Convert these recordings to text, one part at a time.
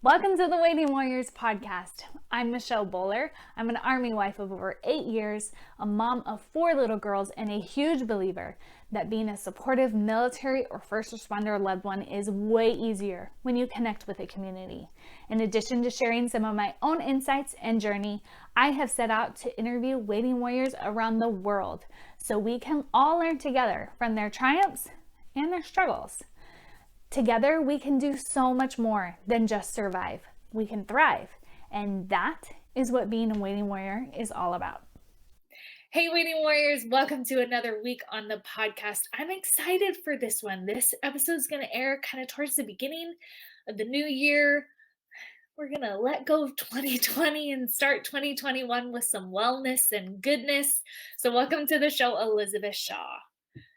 Welcome to the Waiting Warriors podcast. I'm Michelle Bowler. I'm an Army wife of over 8 years, a mom of 4 little girls, and a huge believer that being a supportive military or first responder loved one is way easier when you connect with a community. In addition to sharing some of my own insights and journey, I have set out to interview waiting warriors around the world so we can all learn together from their triumphs and their struggles. Together, we can do so much more than just survive. We can thrive. And that is what being a waiting warrior is all about. Hey, waiting warriors, welcome to another week on the podcast. I'm excited for this one. This episode is going to air kind of towards the beginning of the new year. We're going to let go of 2020 and start 2021 with some wellness and goodness. So welcome to the show, Elizabeth Shaw.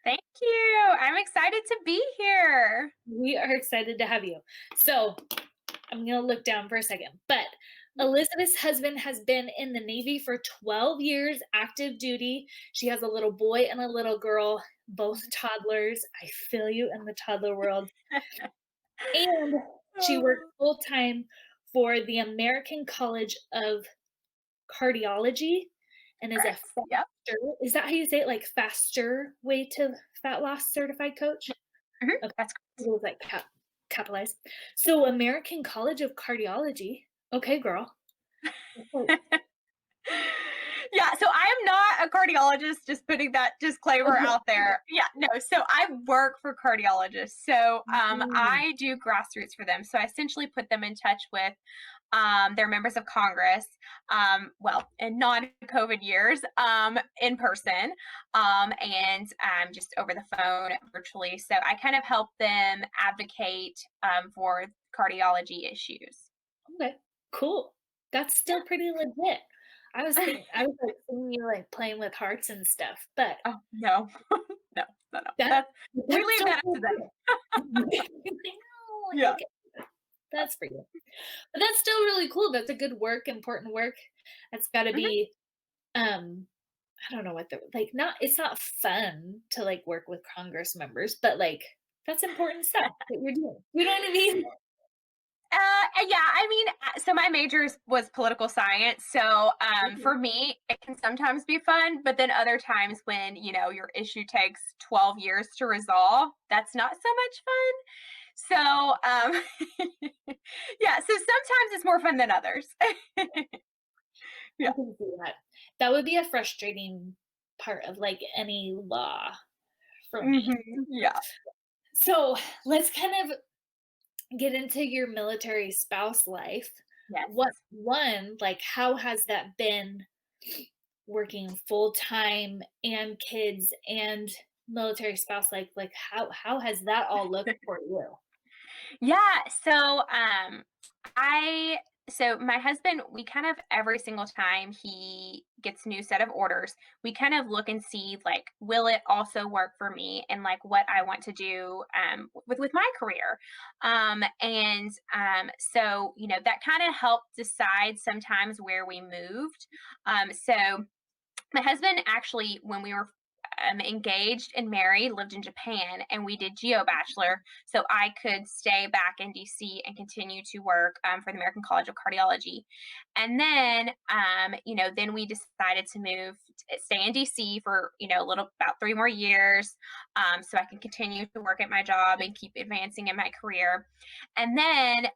Thank you. I'm excited to be here. We are excited to have you. So I'm going to look down for a second. But Elizabeth's husband has been in the Navy for 12 years, active duty. She has a little boy and a little girl, both toddlers. I feel you in the toddler world. And she works full-time for the American College of Cardiology and is Correct. a faster, is that how you say it? Like faster way to fat loss certified coach? Mm-hmm. Okay. That's It was like capitalized. So American College of Cardiology. Okay, girl. Yeah, so I am not a cardiologist, just putting that disclaimer out there. Yeah, no, so I work for cardiologists. So I do grassroots for them. So I essentially put them in touch with their members of Congress, in non-COVID years, in person, and just over the phone virtually. So I kind of help them advocate for cardiology issues. Okay, cool. That's still pretty legit. I was like seeing you like playing with hearts and stuff, but Oh, no, no. that's We leave so that up cool. to them. I know, Yeah. okay, that's for you. But that's still really cool. That's a good work, important work. That's got to Mhm. be, I don't know what it's not fun to like work with Congress members, but like that's important stuff that you're doing. You know what I mean? Yeah, I mean, so my major was political science. So for me, it can sometimes be fun, but then other times when, your issue takes 12 years to resolve, that's not so much fun. So, yeah, so sometimes it's more fun than others. I can see that. That would be a frustrating part of like any law for me. Yeah. So let's kind of get into your military spouse life. Yes. How has that been working full time and kids and military spouse life? Like how has that all looked for you? Yeah. So my husband, we kind of every single time he gets a new set of orders, we kind of look and see like, will it also work for me and like what I want to do with my career. So that kind of helped decide sometimes where we moved. So my husband actually, when we were engaged and married, lived in Japan, and we did Geo Bachelor, so I could stay back in DC and continue to work for the American College of Cardiology. And then, then we decided to stay in DC for about 3 more years, so I can continue to work at my job and keep advancing in my career. And then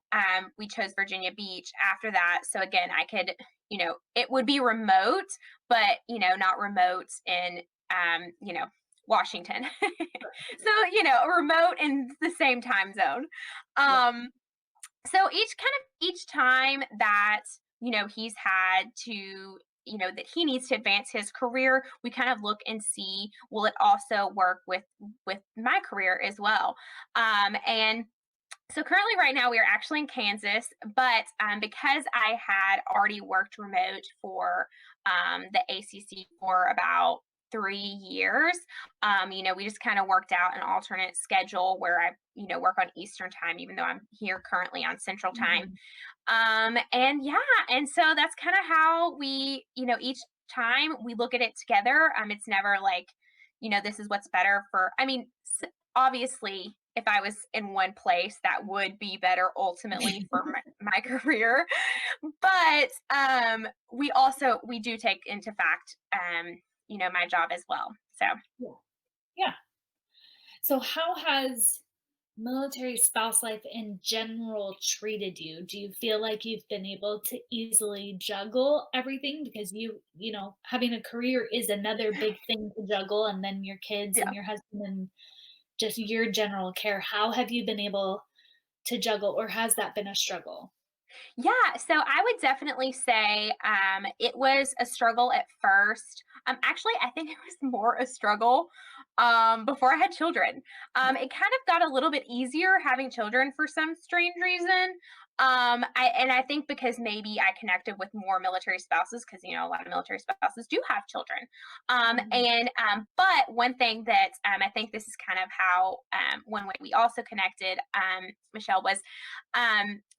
we chose Virginia Beach after that, so again, I could. It would be remote, but not remote in Washington. So, remote in the same time zone. So each time that, he's had to, that he needs to advance his career, we kind of look and see, will it also work with my career as well? And so currently right now we are actually in Kansas, but because I had already worked remote for the ACC for about 3 years, we just kind of worked out an alternate schedule where I, work on Eastern time, even though I'm here currently on Central time. And so that's kind of how we, each time we look at it together. It's never like, this is what's better for, I mean, obviously if I was in one place, that would be better ultimately for my career. But we do take into fact my job as well. So Yeah. Yeah. So how has military spouse life in general treated you? Do you feel like you've been able to easily juggle everything? Because having a career is another big thing to juggle, and then your kids yeah. and your husband and just your general care. How have you been able to juggle, or has that been a struggle? Yeah, so I would definitely say it was a struggle at first. Actually, I think it was more a struggle before I had children. It kind of got a little bit easier having children for some strange reason. I think because maybe I connected with more military spouses because a lot of military spouses do have children. Mhm. But one thing that I think this is kind of how one way we also connected, Michelle, was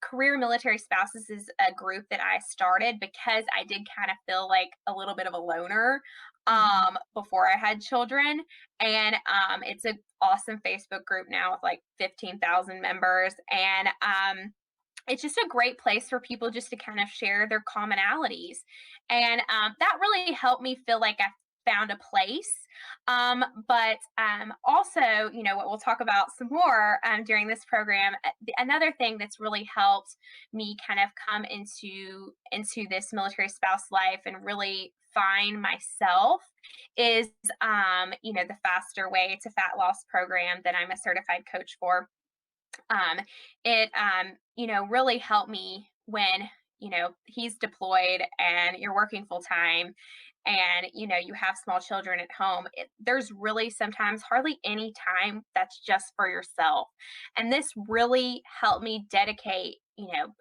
career military spouses is a group that I started because I did kind of feel like a little bit of a loner Mhm. before I had children. And it's an awesome Facebook group now with like 15,000 members. And it's just a great place for people just to kind of share their commonalities. And that really helped me feel like I found a place. But also, what we'll talk about some more during this program, another thing that's really helped me kind of come into this military spouse life and really find myself is the faster way to fat loss program that I'm a certified coach for. It really helped me when he's deployed and you're working full time and you have small children at home. There's really sometimes hardly any time that's just for yourself, and this really helped me dedicate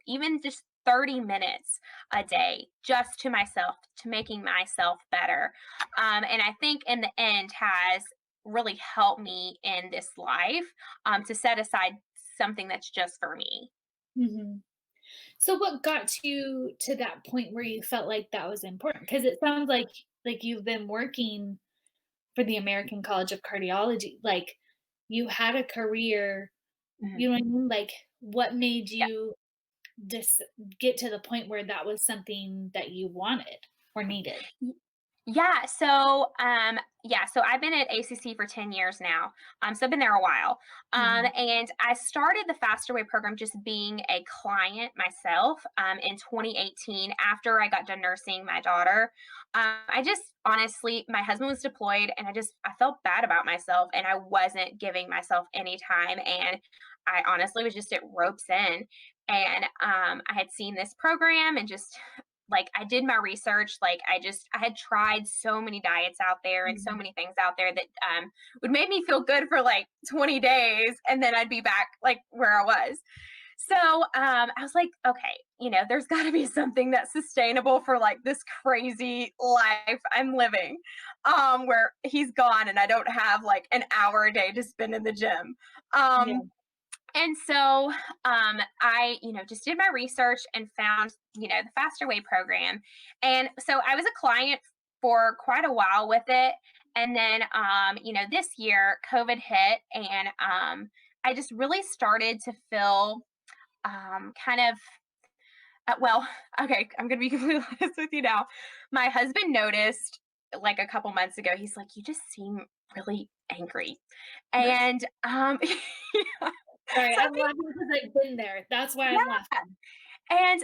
even just 30 minutes a day just to myself, to making myself better. And I think in the end has really helped me in this life, to set aside something that's just for me. Mhm. So what got you to that point where you felt like that was important? Because it sounds like you've been working for the American College of Cardiology, like, you had a career, Mhm. you know what I mean? Like, what made Yeah. you dis get to the point where that was something that you wanted or needed? Yeah, so I've been at ACC for 10 years now. So I've been there a while. Mhm. And I started the Faster Way program just being a client myself in 2018 after I got done nursing my daughter. I just honestly, my husband was deployed and I felt bad about myself and I wasn't giving myself any time. And I honestly was just at ropes in. And I had seen this program and just like I did my research. Like I had tried so many diets out there and so Mhm. many things out there that would make me feel good for like 20 days and then I'd be back like where I was. So I was like, okay, there's got to be something that's sustainable for like this crazy life I'm living, where he's gone and I don't have like an hour a day to spend in the gym. Yeah. And so I just did my research and found, the Faster Way program. And so I was a client for quite a while with it. And then, this year COVID hit and I just really started to feel kind of, well, okay, I'm going to be completely honest with you now. My husband noticed like a couple months ago, he's like, you just seem really angry. And Sorry, so I'm laughing because I've been there. That's why I'm yeah, laughing. and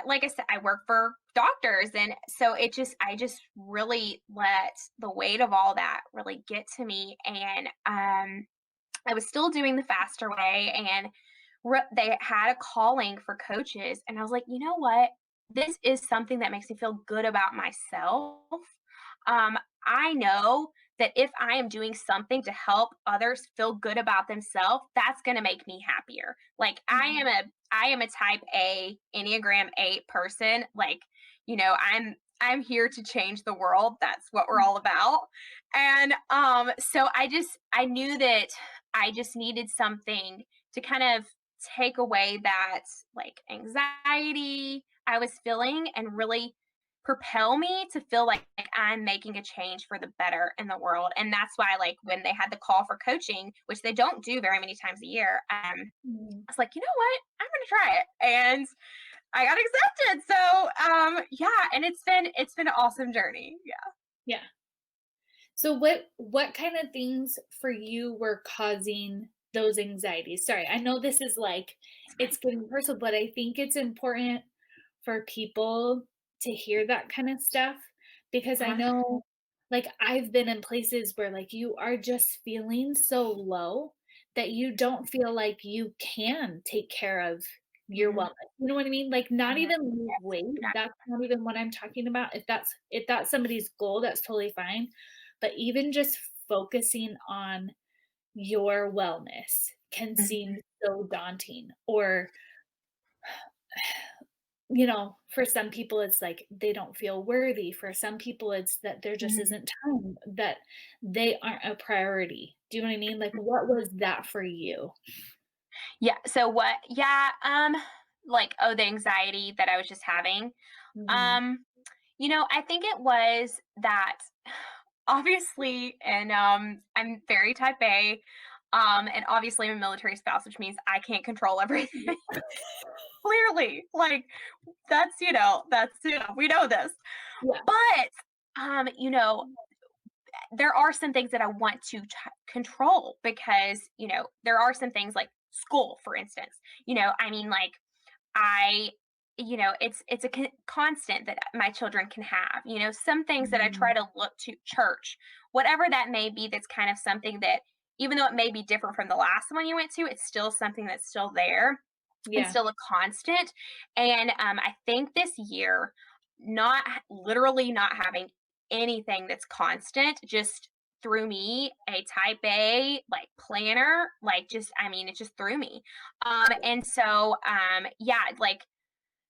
like I said, I work for doctors, and so I just really let the weight of all that really get to me, and I was still doing the faster way, and they had a calling for coaches, and I was like, you know what, this is something that makes me feel good about myself. Um, I know that if I am doing something to help others feel good about themselves, that's going to make me happier. Like Mhm. I am a type A Enneagram 8 person. Like, I'm here to change the world. That's what we're all about. And so I knew that I just needed something to kind of take away that like anxiety I was feeling and really propel me to feel like I'm making a change for the better in the world. And that's why, like, when they had the call for coaching, which they don't do very many times a year, I Mhm. was like, you know what? I'm gonna try it. And I got accepted. So yeah, and it's been an awesome journey. Yeah. Yeah. So what kind of things for you were causing those anxieties? Sorry, I know this is like it's getting personal, but I think it's important for people to hear that kind of stuff because I Uh-huh. know like I've been in places where like you are just feeling so low that you don't feel like you can take care of your Mhm. wellness. You know what I mean? Like not Mhm. even lose Yes, weight. exactly. That's not even what I'm talking about. If that's somebody's goal, that's totally fine. But even just focusing on your wellness can seem Mhm. so daunting or for some people, it's like they don't feel worthy. For some people, it's that there just Mhm. isn't time, that they aren't a priority. Do you know what I mean? Like, what was that for you? Yeah. So what? Yeah. Like, oh, the anxiety that I was just having. Mhm. Um, I think it was that obviously, and I'm very type A. And obviously I'm a military spouse, which means I can't control everything. Clearly, like we know this. Yeah. But there are some things that I want to control because, there are some things like school, for instance. I mean, like, I, it's a constant that my children can have. Some things that I try Mhm. to look to church, whatever that may be, that's kind of something that, even though it may be different from the last one you went to, it's still something that's still there and Yeah. still a constant. And I think this year, not literally not having anything that's constant just threw me a type A like planner, like, just, I mean, it just threw me. And so yeah, like,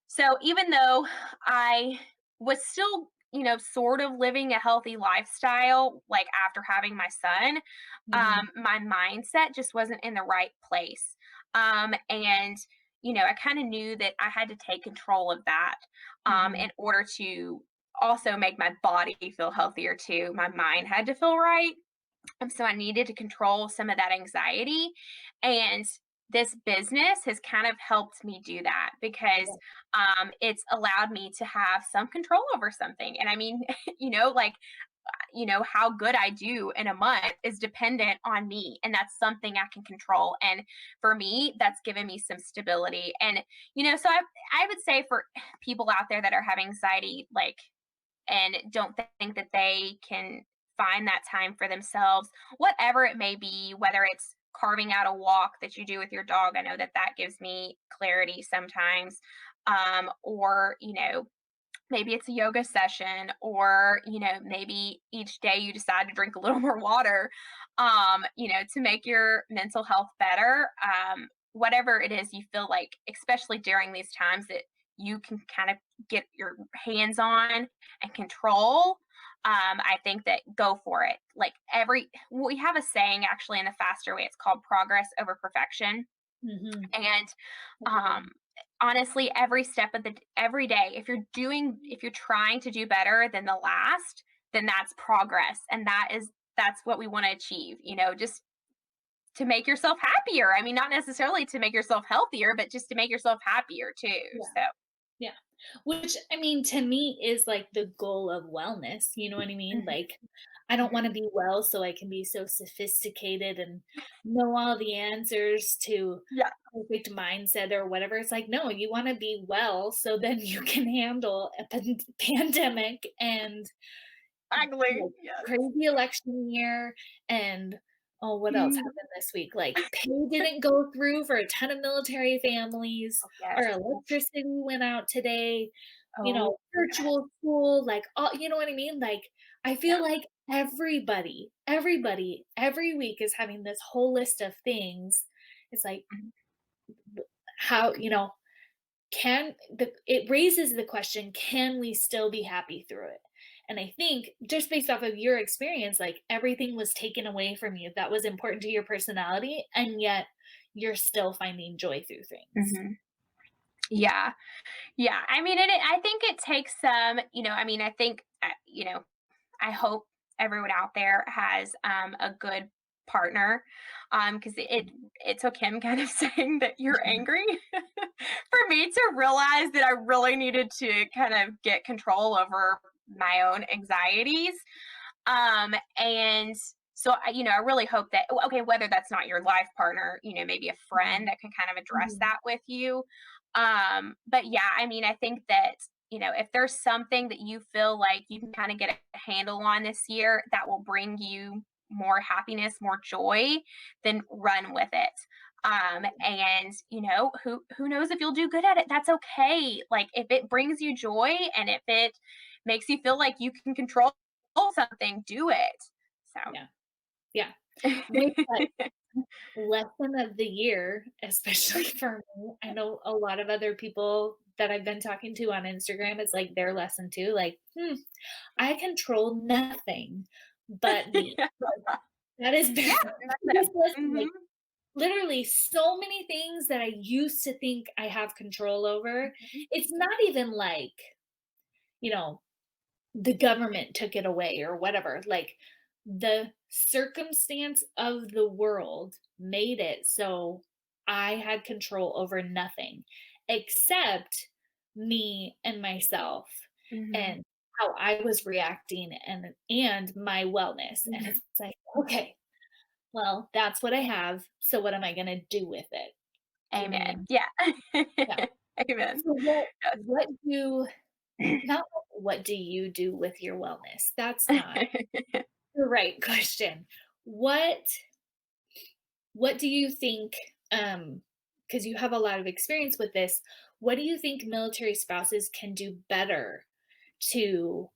so even though I was still, sort of living a healthy lifestyle, like after having my son, Mhm. my mindset just wasn't in the right place. And, I kind of knew that I had to take control of that Mhm. in order to also make my body feel healthier too. My mind had to feel right. So I needed to control some of that anxiety. And this business has kind of helped me do that because it's allowed me to have some control over something. And I mean, like, how good I do in a month is dependent on me. And that's something I can control. And for me, that's given me some stability. And, so I would say for people out there that are having anxiety, like, and don't think that they can find that time for themselves, whatever it may be, whether it's carving out a walk that you do with your dog. I know that that gives me clarity sometimes. Or, maybe it's a yoga session, or, maybe each day you decide to drink a little more water, to make your mental health better. Whatever it is you feel like, especially during these times, that you can kind of get your hands on and control. I think that go for it. Like, we have a saying actually in the faster way. It's called progress over perfection. Mhm. And That's a good um one. honestly, every step of every day, if you're trying to do better than the last, then that's progress. And that's what we want to achieve, just to make yourself happier. I mean, not necessarily to make yourself healthier, but just to make yourself happier too. Yeah. So Yeah. Which, I mean, to me is like the goal of wellness. You know what I mean? mhm, Like, I don't want mhm. to be well so I can be so sophisticated and know all the answers to Yeah, perfect mindset or whatever. It's like, no, you want to be well so then you can handle a pandemic and exactly. like, Yes. crazy election year and oh, what else Mhm. happened this week? Like, pay didn't go through for a ton of military families. Oh, yes. Our electricity went out today, Oh, yes. virtual school, like, all what I mean? Like, I Yeah. feel like everybody every week is having this whole list of things. It's like, Mhm. how, it raises the question, can we still be happy through it? And I think just based off of your experience, like everything was taken away from you that was important to your personality, and yet you're still finding joy through things. Mhm. Yeah. Yeah. I mean, I think it takes some, I mean, I think, I hope everyone out there has a good partner, because it took him kind of saying that you're Mhm. angry for me to realize that I really needed to kind of get control over my own anxieties. And so I really hope that, okay, whether that's not your life partner, maybe a friend Mhm. that can kind of address Mhm. that with you. But yeah, I mean, I think that, if there's something that you feel like you can kind of get a handle on this year that will bring you more happiness, more joy, then run with it. And who knows if you'll do good at it? That's okay. Like, if it brings you joy and if it makes you feel like you can control something, do it. So Yeah. Yeah. With that lesson of the year, especially for me, I know a lot of other people that I've been talking to on Instagram, it's like their lesson too, like, I control nothing but me. yeah, Like, that has been yeah, the that's it. biggest lesson, Hmm. like, literally so many things that I used to think I have control over. It's not even like, you know, the government took it away or whatever. Like, the circumstance of the world made it so I had control over nothing except me and myself Hmm. and how I was reacting and my wellness. And Hmm. it's like, okay, well, that's what I have. So what am I going to do with it? Do you know what I Amen. mean? Yeah. Yeah. Amen. So what do Yes. not what do you do with your wellness? That's not the right question. What what do you think, because you have a lot of experience with this, what do you think military spouses can do better to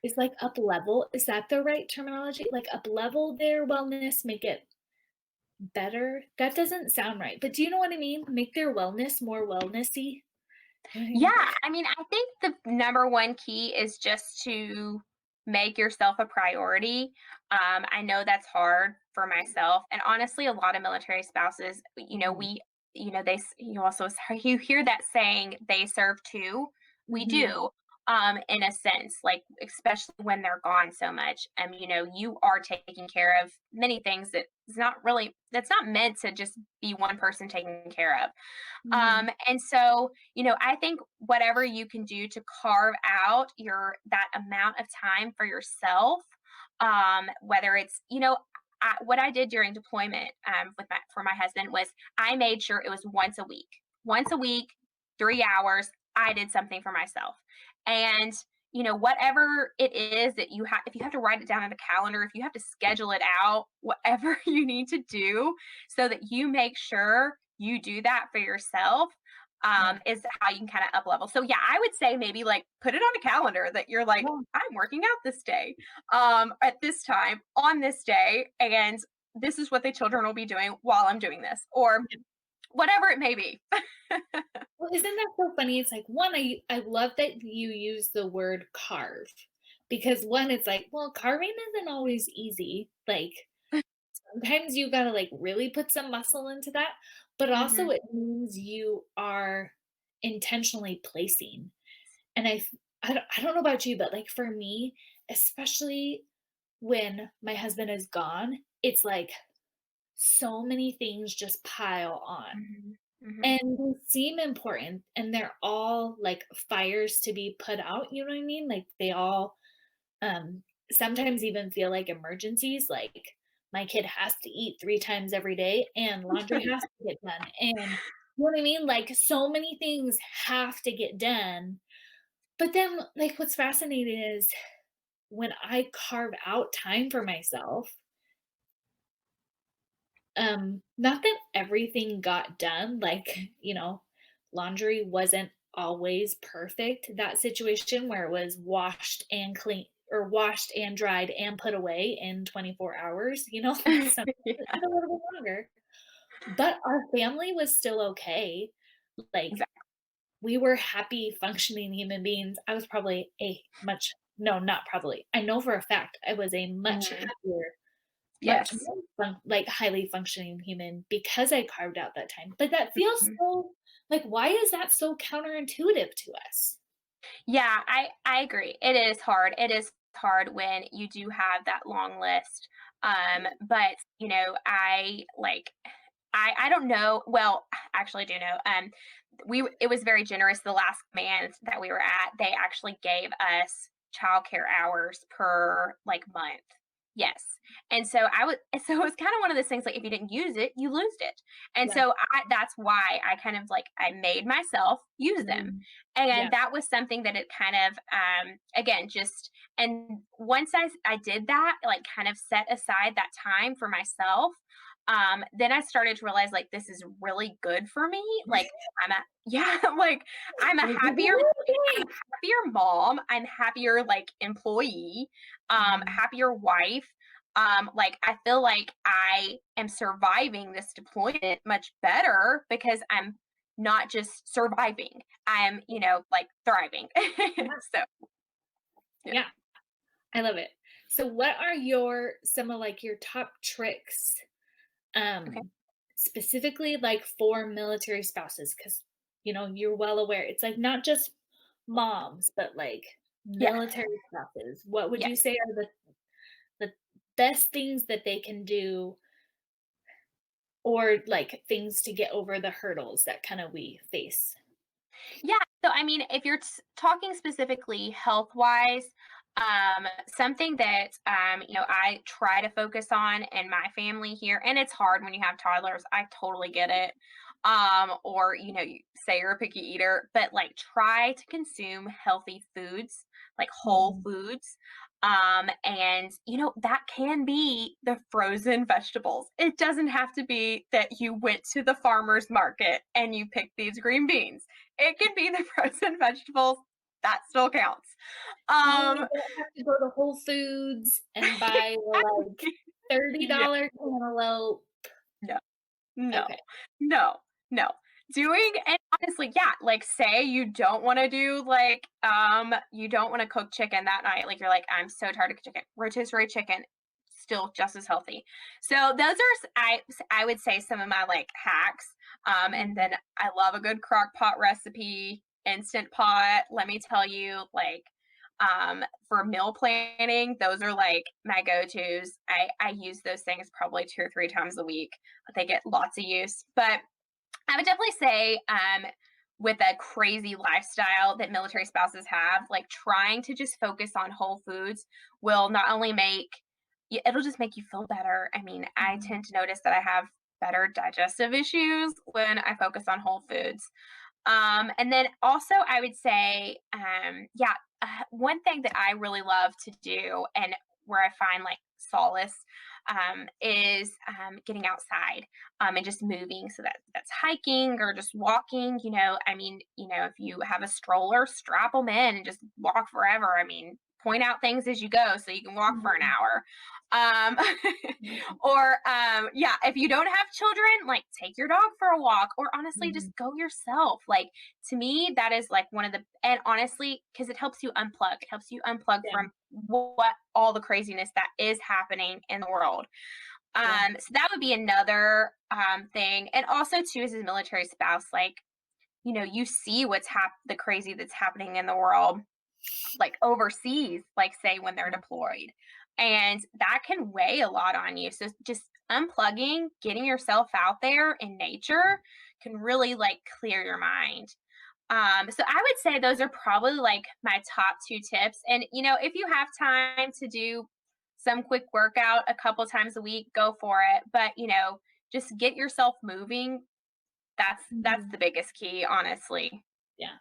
is like up level? Is that the right terminology? Like up level their wellness, make it better? That doesn't sound right. But do you know what I mean? Make their wellness more wellnessy? You know what I Yeah, mean? I mean, I think the number one key is just to make yourself a priority. I know that's hard for myself, and honestly, a lot of military spouses, Mhm. we, you also you hear that saying, "They serve too." We Mhm. do, in a sense, like especially when they're gone so much. You are taking care of many things that's not meant to just be one person taking care of. Mhm. And so, I think whatever you can do to carve out that amount of time for yourself, whether it's, what I did during deployment, for my husband was I made sure it was once a week, 3 hours. I did something for myself, and whatever it is that if you have to write it down in a calendar, if you have to schedule it out, whatever you need to do, so that you make sure you do that for yourself, Yeah. is how you can kind of up level. So yeah, I would say maybe like put it on a calendar that you're like, Yeah. I'm working out this day, at this time on this day, and this is what the children will be doing while I'm doing this, or whatever it may be. Well, isn't that so funny? It's like one, I love that you use the word carve because one, it's like, well, carving isn't always easy. Like sometimes you gotta like really put some muscle into that, but also Hmm. it means you are intentionally placing. And I don't know about you, but like for me, especially when my husband is gone, it's like so many things just pile on. Hmm. Hmm. And they seem important, and they're all, like, fires to be put out, you know what I mean? Like, they all, um, sometimes even feel like emergencies, like, my kid has to eat 3 times every day, and laundry has to get done, and you know what I mean? Like, so many things have to get done, but then, like, what's fascinating is when I carve out time for myself, not that everything got done, like, laundry wasn't always perfect. That situation where it was washed and clean or washed and dried and put away in 24 hours, sometimes it Yeah, took a little bit longer. But our family was still okay. Like, exactly. we were happy, functioning human beings. I was probably a much no, not probably. I know for a fact I was a much Mhm. happier much Yes. more highly functioning human because I carved out that time, but that feels Mhm. so Like, why is that so counterintuitive to us? Yeah, I agree. It is hard. It is hard when you do have that long list. But I like I don't know. Well, actually, I do know. It was very generous. The last command that we were at, they actually gave us childcare hours per like month. Yes, and so I would. So it was kind of one of those things like if you didn't use it, you lose it. And Yeah. so that's why I kind of like I made myself use them, Mhm. and Yeah. that was something that it kind of again just and once I did that, like kind of set aside that time for myself, then I started to realize like this is really good for me. Like I'm a yeah, like I'm a Like, this is happier I'm working. a happier mom, I'm happier like employee, Mhm. happier wife. Like I feel like I am surviving this deployment much better because I'm not just surviving. I'm, like thriving. Yeah. So yeah. Yeah. I love it. So what are your some of like your top tricks Okay. specifically like for military spouses cuz you're well aware it's like not just moms but like Yeah. military spouses. What would you Yes. say are the best things that they can do or like things to get over the hurdles that kind of we face? Yeah. So, I mean, if you're talking specifically health wise, something that, I try to focus on in my family here, and it's hard when you have toddlers. I totally get it. Or, you say you're a picky eater, but like try to consume healthy foods, like whole Mhm. foods. And that can be the frozen vegetables. It doesn't have to be that you went to the farmer's market and you picked these green beans. It can be the frozen vegetables. That still counts. Oh, Um, you don't have to go to Whole Foods and buy the, like, yeah, $30 cantaloupe. no, no, Okay. no, no. Doing and honestly, yeah, like say you don't want to do like you don't want to cook chicken that night. Like you're like, I'm so tired of chicken. Rotisserie chicken, still just as healthy. So those are I would say some of my like hacks. And Mhm, then I love a good crock pot recipe, instant pot. Let me tell you, like for meal planning, those are like my go-tos. I use those things probably 2 or 3 times a week. They get lots of use. But I would definitely say, with a crazy lifestyle that military spouses have, like trying to just focus on whole foods will not only it'll just make you feel better. I mean, I mhm, tend to notice that I have better digestive issues when I focus on whole foods. And then also, I would say, yeah, one thing that I really love to do and where I find like solace is getting outside and just moving. So that's hiking or just walking. I mean, if you have a stroller, strap them in and just walk forever. I mean, point out things as you go so you can walk for an mhm, hour. Um, mhm, or yeah, if you don't have children, like take your dog for a walk or honestly just mhm. go yourself. Like to me, that is like one of the and honestly, because it helps you unplug. It helps you unplug Yeah, from what all the craziness that is happening in the world. yeah, So that would be another thing. And also too, as a military spouse, like, you see the crazy that's happening in the world like overseas, like say when they're yeah, deployed. And that can weigh a lot on you. So just unplugging, getting yourself out there in nature can really like clear your mind. So I would say those are probably like my top two tips. And if you have time to do some quick workout a couple times a week, go for it. But just get yourself moving. That's mhm, the biggest key, honestly. yeah.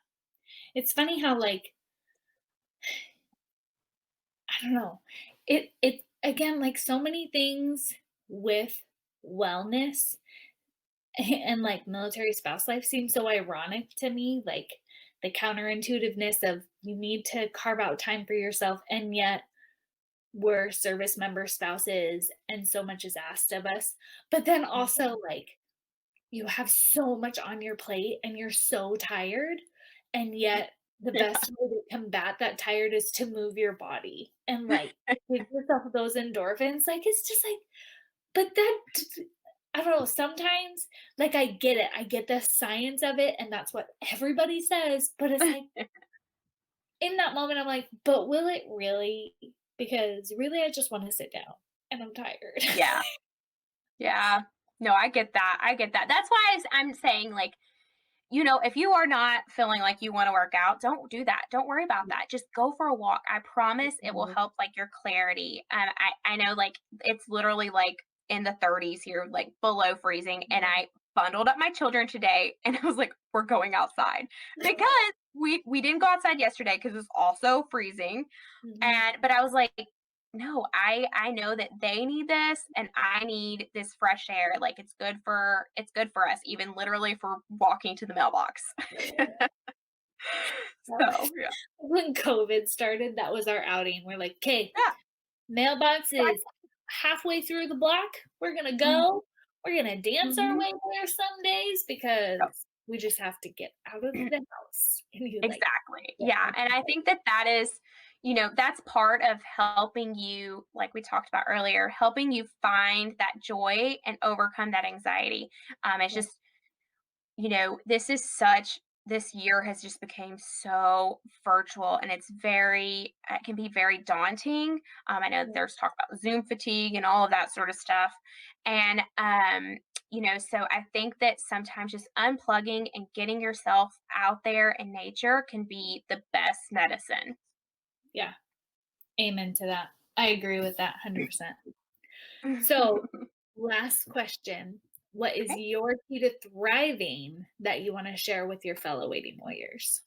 It's funny how, like, I don't know, it again, like, so many things with wellness and, like, military spouse life seem so ironic to me, like, the counterintuitiveness of you need to carve out time for yourself, and yet we're service member spouses, and so much is asked of us. But then Mhm. also, like, you have so much on your plate and you're so tired, and yet the Yeah. best way to combat that tired is to move your body and, like, give yourself those endorphins, like, it's just like but that I don't know, sometimes, like, I get it, I get the science of it, and that's what everybody says, but it's like, in that moment, I'm like, "But will it really? Because really I just wanna sit down, and I'm tired." Yeah. Yeah. No, I get that. I get that. That's why I'm saying, like, if you are not feeling like you want to work out, don't do that. Don't worry about that. Just go for a walk. I promise it will Mhm. help like your clarity. I know like it's literally like in the 30s here, like below freezing. And Yeah. I bundled up my children today and I was like, we're going outside because we didn't go outside yesterday because it's also freezing. Mhm. But I was like, no, I know that they need this and I need this fresh air. Like it's good for us, even literally for walking to the mailbox. Yep. So yeah. When COVID started, that was our outing. We're like, "'Kay, Yeah. mailbox I, is halfway through the block. We're gonna mhm, go. We're gonna dance our mhm. way there some days because Yep. we just have to get out of the house." And you like, Exactly. get Yeah. out. And I think that that is, that's part of helping you, like we talked about earlier, helping you find that joy and overcome that anxiety. It's Yeah, just this year has just became so virtual and it can be very daunting. I know yeah, there's talk about Zoom fatigue and all of that sort of stuff. And, so I think that sometimes just unplugging and getting yourself out there in nature can be the best medicine. yeah. Amen to that. I agree with that 100%. So, Okay. last question. What is your key to thriving that you wanna share with your fellow waiting warriors?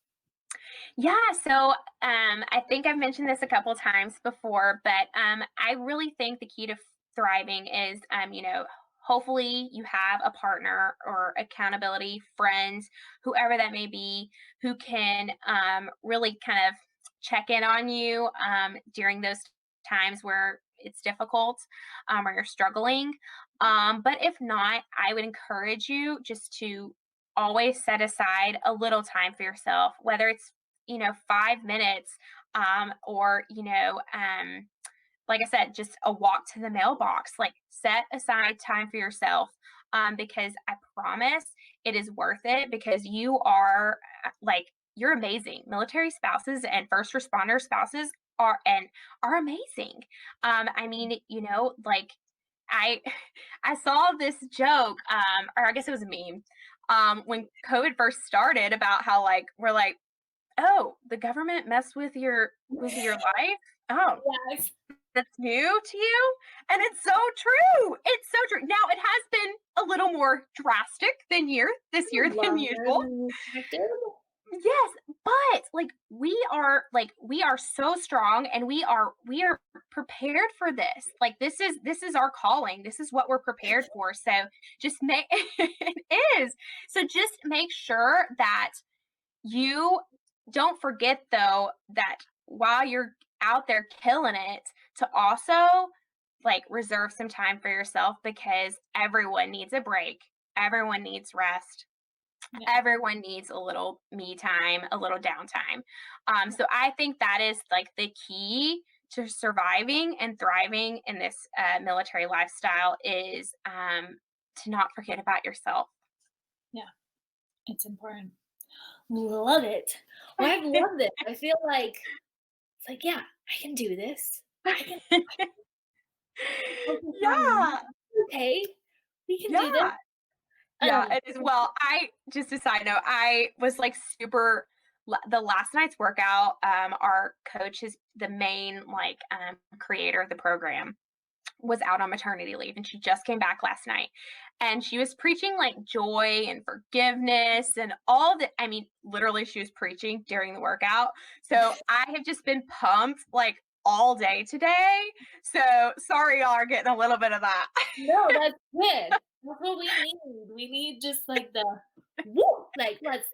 Yeah, so I think I've mentioned this a couple times before, but I really think the key to thriving is, hopefully you have a partner or accountability friends, whoever that may be, who can really kind of check in on you during those times where it's difficult or you're struggling. But if not, I would encourage you just to always set aside a little time for yourself, whether it's 5 minutes, or like I said, just a walk to the mailbox. Like set aside time for yourself, because I promise it is worth it because you are you're amazing. Military spouses and first responder spouses are amazing. I mean, like I I saw this joke, or I guess it was a meme, when COVID first started about how like we're like, "Oh, the government messed with your life? Oh, Yes. that's new to you?" And it's so true. It's so true. Now it has been a little more drastic this year than Longer usual. than expected. Yes, but we are so strong and we are prepared for this. Like this is our calling. This is what we're prepared for. So just make it is. So just make sure that you don't forget though that while you're out there killing it, to also like reserve some time for yourself because everyone needs a break. Everyone needs rest. Yeah, Everyone needs a little me time, a little downtime. So I think that is like the key to surviving and thriving in this military lifestyle is to not forget about yourself. yeah, it's important. Love it. Well, I've loved it. I feel like it's like, yeah, I can do this. I can focus on me. Yeah, Okay, we can do this. yeah. Yeah, Um, it is. Well, I just a side note, I was like the last night's workout, our coach is the main like creator of the program was out on maternity leave and she just came back last night. And she was preaching like joy and forgiveness and all that. I mean, literally she was preaching during the workout. So I have just been pumped like all day today. So sorry y'all are getting a little bit of that. no, that's good. That's what we need. We need just like the woo, like let's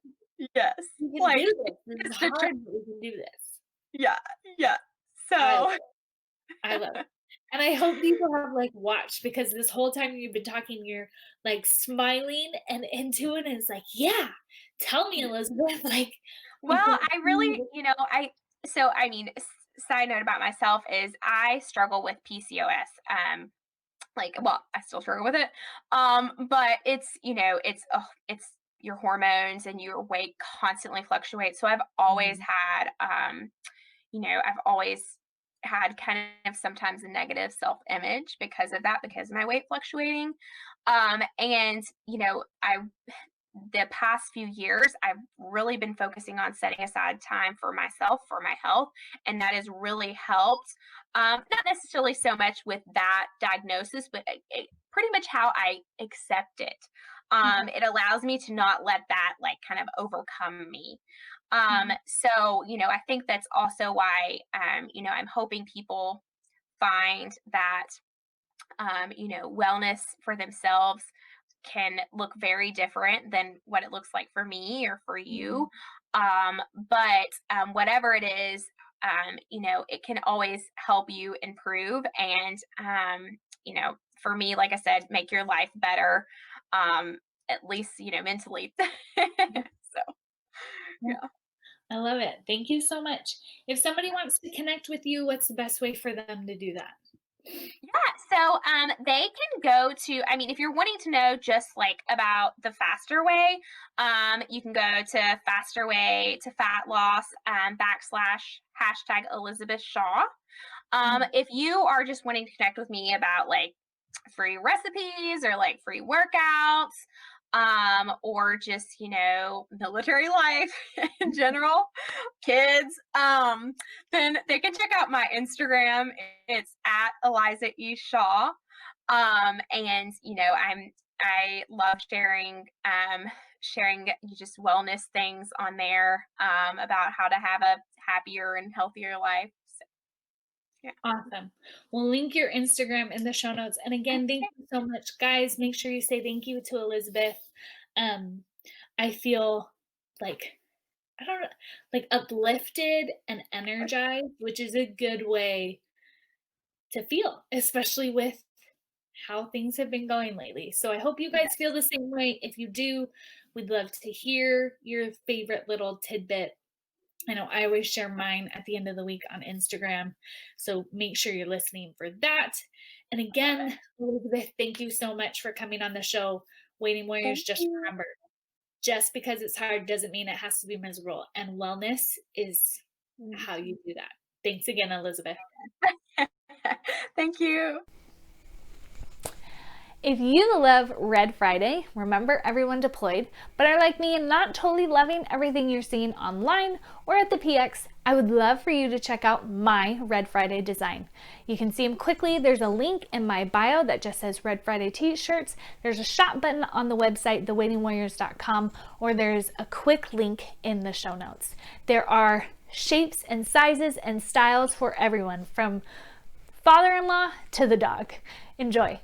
Yes. we can do Like this. This is just a hard, but we can do this. yeah, yeah. I love So it. I love it. And I hope people have like watched because this whole time you've been talking, you're like smiling and into it. And it's like, yeah, tell me, Elizabeth. Like we well, can I see really, I mean, side note about myself is I struggle with PCOS. Like, well, I still struggle with it. But it's your hormones and your weight constantly fluctuates. So Mhm. I've always had kind of sometimes a negative self-image because of that, because of my weight fluctuating. And I the past few years, I've really been focusing on setting aside time for myself, for my health, and that has really helped. Not necessarily so much with that diagnosis, but pretty much how I accept it. Okay. It allows me to not let that like kind of overcome me. Mhm. I think that's also why, I'm hoping people find that, wellness for themselves can look very different than what it looks like for me or for Mhm. you. But whatever it is, it can always help you improve. And, for me, like I said, make your life better, at least, mentally. So, Yeah, yeah. I love it. Thank you so much. If somebody wants to connect with you, what's the best way for them to do that? Yeah, so they can go to, I mean, if you're wanting to know just like about the faster way, you can go to faster way to fat loss backslash hashtag Elizabeth Shaw. Mhm. If you are just wanting to connect with me about like free recipes or like free workouts, or just, military life in general, kids, then they can check out my Instagram. It's at Eliza E. Shaw. And I love sharing just wellness things on there, about how to have a happier and healthier life. So, yeah. Awesome. We'll link your Instagram in the show notes. And again, thank you so much, guys. Make sure you say thank you to Elizabeth. Um, I feel like I don't know, like uplifted and energized, which is a good way to feel, especially with how things have been going lately. So I hope you guys feel the same way. If you do, we'd love to hear your favorite little tidbit. I know I always share mine at the end of the week on Instagram. So make sure you're listening for that. And Love it. again, Elizabeth, thank you so much for coming on the show. Waiting Warriors, Thank just you. remember, just because it's hard doesn't mean it has to be miserable. And wellness is how you do that. Thanks again, Elizabeth. Thank you. If you love Red Friday, remember everyone deployed, but are like me and not totally loving everything you're seeing online or at the PX, I would love for you to check out my Red Friday design. You can see them quickly. There's a link in my bio that just says Red Friday t-shirts. There's a shop button on the website, thewaitingwarriors.com, or there's a quick link in the show notes. There are shapes and sizes and styles for everyone, from father-in-law to the dog. Enjoy.